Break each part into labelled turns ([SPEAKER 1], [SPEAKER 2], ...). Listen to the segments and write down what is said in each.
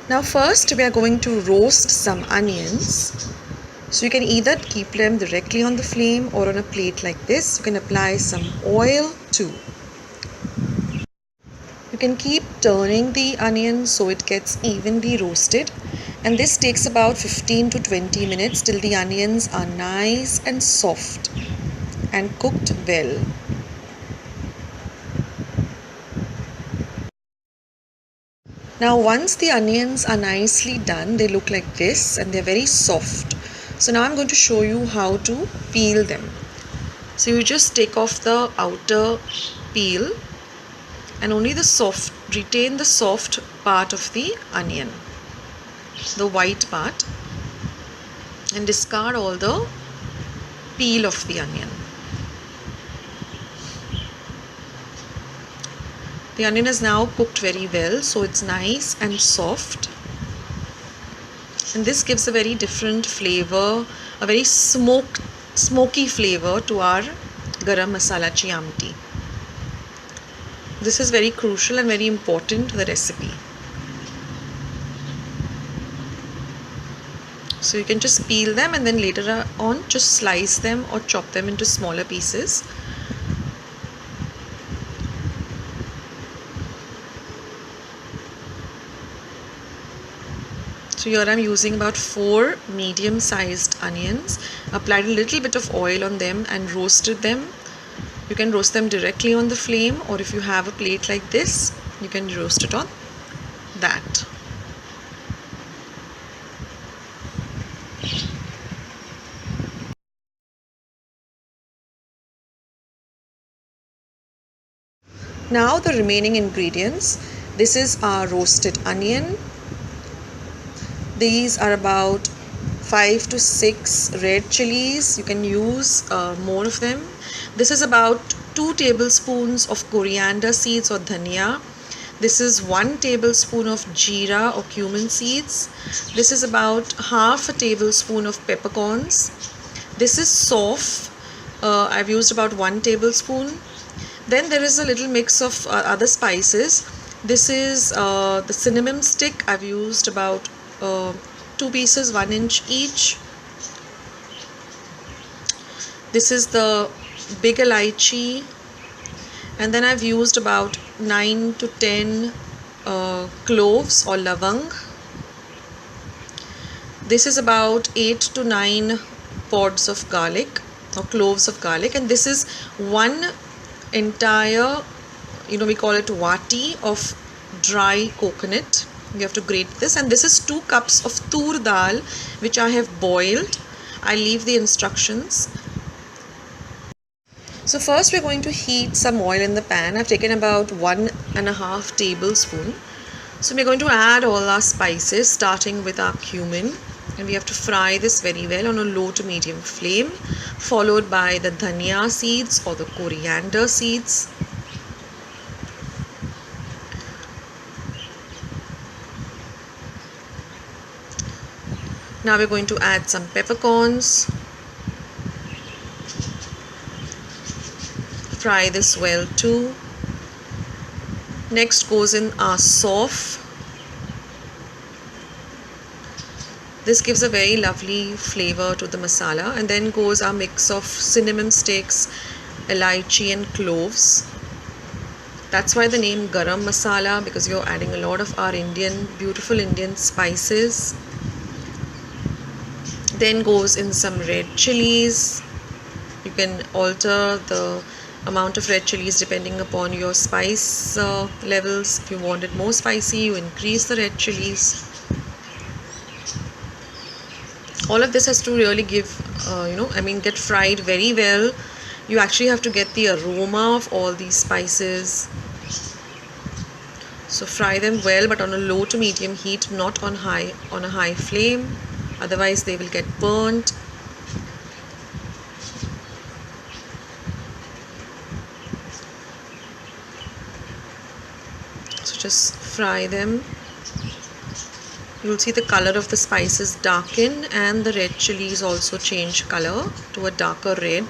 [SPEAKER 1] Now first we are going to roast some onions. So you can either keep them directly on the flame or on a plate like this. You can apply some oil too. You can keep turning the onion so it gets evenly roasted, and this takes about 15 to 20 minutes till the onions are nice and soft and cooked well. Now once the onions are nicely done, they look like this and they're very soft. So now I'm going to show you how to peel them. So you just take off the outer peel and only retain the soft part of the onion, the white part, and discard all the peel of the onion. The onion is now cooked very well, so it's nice and soft, and this gives a very different flavor, a very smoky flavor to our garam masalachi amti. This is very crucial and very important to the recipe. So you can just peel them and then later on just slice them or chop them into smaller pieces. So here I'm using about 4 medium-sized onions, applied a little bit of oil on them and roasted them. You can roast them directly on the flame, or if you have a plate like this, you can roast it on that. Now the remaining ingredients. This is our roasted onion. These are about 5 to 6 red chilies. You can use more of them. This is about 2 tablespoons of coriander seeds or dhania. This is 1 tablespoon of jeera or cumin seeds. This is about half a tablespoon of peppercorns. This is sauf. I've used about 1 tablespoon. Then there is a little mix of other spices. This is the cinnamon stick. I've used about 2 pieces, 1 inch each. This is the big elaichi, and then I've used about 9 to 10 cloves or lavang. This is about 8 to 9 pods of garlic or cloves of garlic, and this is 1 entire, we call it vati of dry coconut. You have to grate this, and this is 2 cups of toor dal which I have boiled. I'll leave the instructions. So first we're going to heat some oil in the pan. I've taken about 1.5 tablespoon. So we're going to add all our spices, starting with our cumin, and we have to fry this very well on a low to medium flame, followed by the dhania seeds or the coriander seeds. Now we're going to add some peppercorns. Fry this well too. Next goes in our sauf. This gives a very lovely flavor to the masala, and then goes our mix of cinnamon sticks, elaichi and cloves. That's why the name garam masala, because you're adding a lot of our beautiful Indian spices. Then goes in some red chilies. You can alter the amount of red chilies depending upon your spice levels. If you want it more spicy, you increase the red chilies. All of this has to really give, get fried very well. You actually have to get the aroma of all these spices. So fry them well, but on a low to medium heat, not on a high flame. Otherwise they will get burnt. So just fry them. You'll see the color of the spices darken, and the red chilies also change color to a darker red.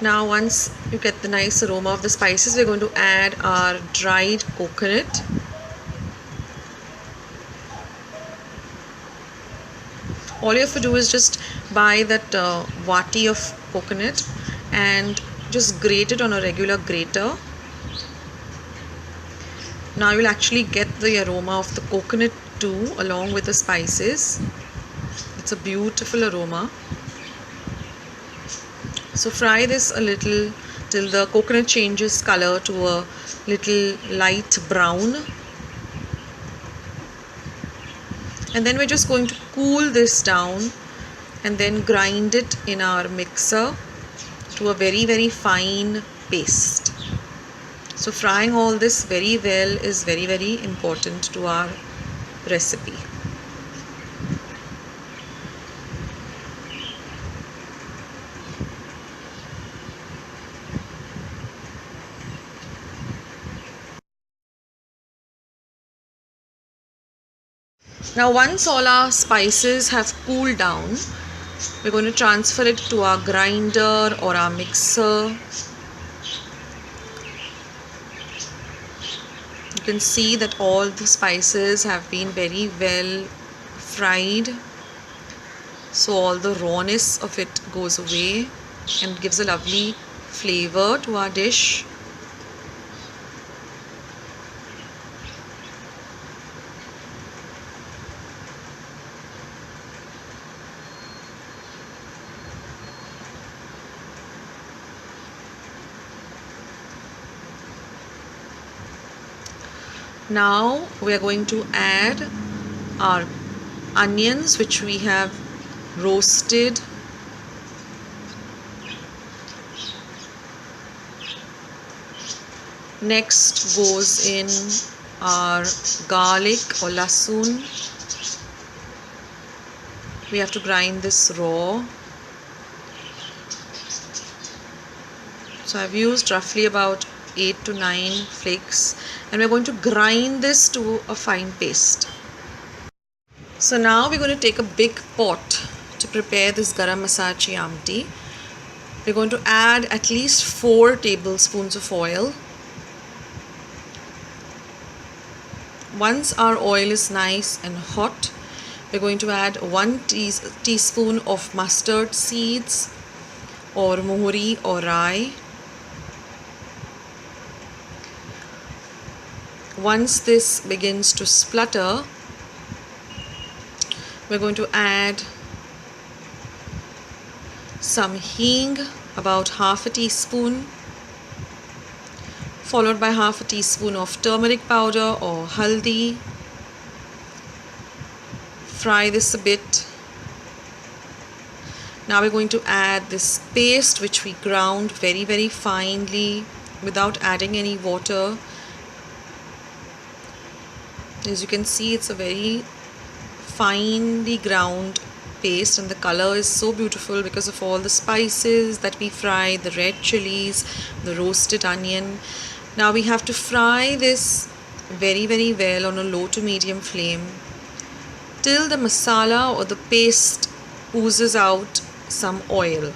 [SPEAKER 1] Now once you get the nice aroma of the spices, we're going to add our dried coconut. All you have to do is just buy that vati of coconut and just grate it on a regular grater. Now you'll actually get the aroma of the coconut too along with the spices. It's a beautiful aroma. So fry this a little till the coconut changes color to a little light brown. And then we're just going to cool this down and then grind it in our mixer to a very, very fine paste. So frying all this very well is very, very important to our recipe. Now once all our spices have cooled down, we're going to transfer it to our grinder or our mixer. You can see that all the spices have been very well fried, so all the rawness of it goes away and gives a lovely flavor to our dish. Now we are going to add our onions, which we have roasted. Next goes in our garlic or lasun. We have to grind this raw. So I've used roughly about 8 to 9 flakes, and we're going to grind this to a fine paste. So now we're going to take a big pot to prepare this garam masalachi amti. We're going to add at least 4 tablespoons of oil. Once our oil is nice and hot, we're going to add 1 teaspoon of mustard seeds or mohuri or rai. Once this begins to splutter, we're going to add some hing, about half a teaspoon, followed by half a teaspoon of turmeric powder or haldi. Fry this a bit. Now we're going to add this paste which we ground very, very finely without adding any water. As you can see, it's a very finely ground paste, and the color is so beautiful because of all the spices that we fried, the red chilies, the roasted onion. Now we have to fry this very, very well on a low to medium flame till the masala or the paste oozes out some oil.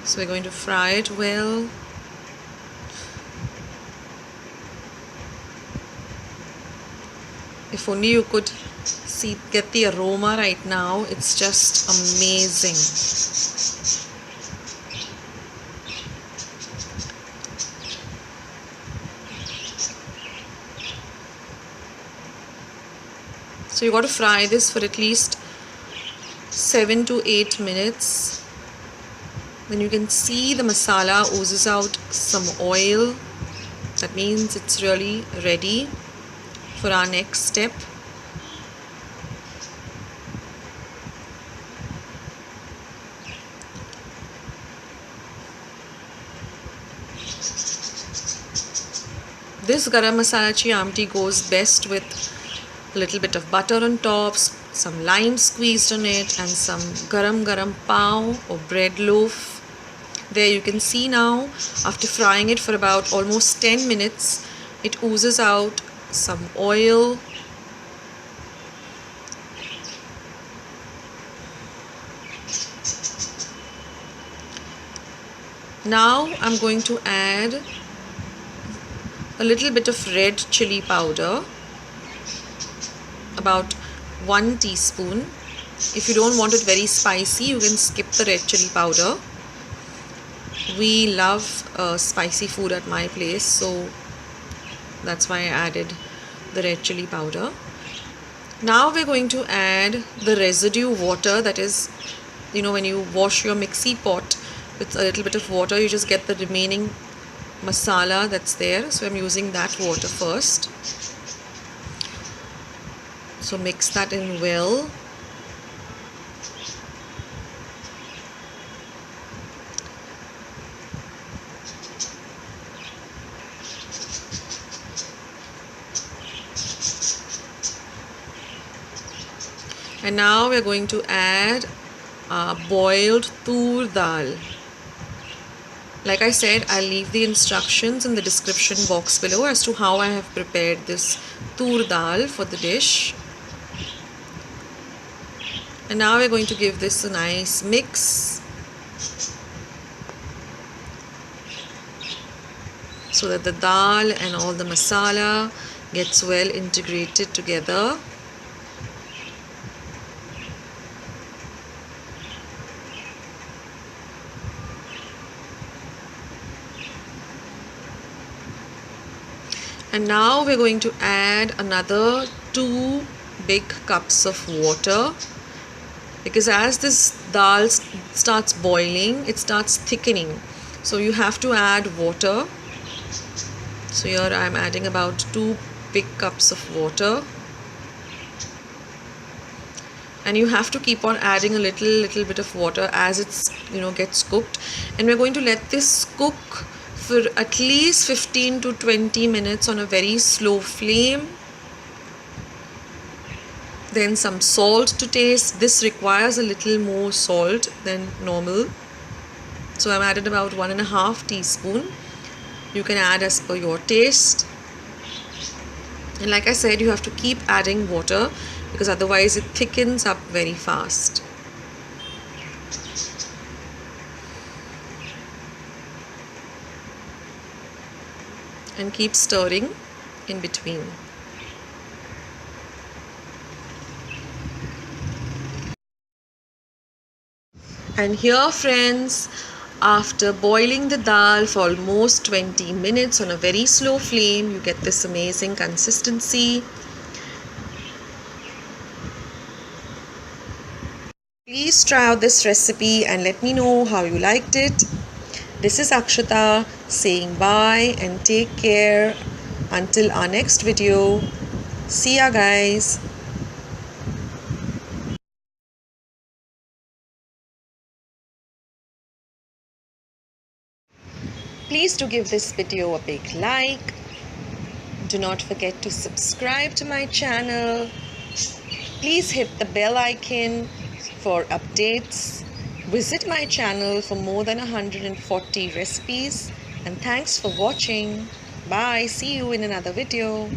[SPEAKER 1] So we're going to fry it well. If only you could get the aroma right now, it's just amazing. So you got to fry this for at least 7 to 8 minutes. Then you can see the masala oozes out some oil. That means it's really ready for our next step. This garam masalachi amti goes best with a little bit of butter on top, some lime squeezed on it, and some garam pav or bread loaf. There you can see now, after frying it for about almost 10 minutes, it oozes out some oil. Now I'm going to add a little bit of red chili powder, about 1 teaspoon. If you don't want it very spicy, you can skip the red chili powder. We love spicy food at my place, so that's why I added the red chili powder. Now we're going to add the residue water, that is, when you wash your mixie pot with a little bit of water, you just get the remaining masala that's there. So I'm using that water first. So mix that in well. And now we're going to add boiled toor dal. Like I said, I'll leave the instructions in the description box below as to how I have prepared this toor dal for the dish. And now we're going to give this a nice mix so that the dal and all the masala gets well integrated together. And now we're going to add another 2 big cups of water, because as this dal starts boiling, it starts thickening. So you have to add water. So here I'm adding about 2 big cups of water. And you have to keep on adding a little bit of water as it's gets cooked. And we're going to let this cook for at least 15 to 20 minutes on a very slow flame. Then some salt to taste. This requires a little more salt than normal. So I've added about 1.5 teaspoon. You can add as per your taste. And like I said, you have to keep adding water because otherwise it thickens up very fast. And keep stirring in between. And here, friends, after boiling the dal for almost 20 minutes on a very slow flame, you get this amazing consistency. Please try out this recipe and let me know how you liked it. This is Akshata saying bye and take care until our next video. See ya, guys. Please do give this video a big like. Do not forget to subscribe to my channel. Please hit the bell icon for updates. Visit my channel for more than 140 recipes. And thanks for watching. Bye. See you in another video.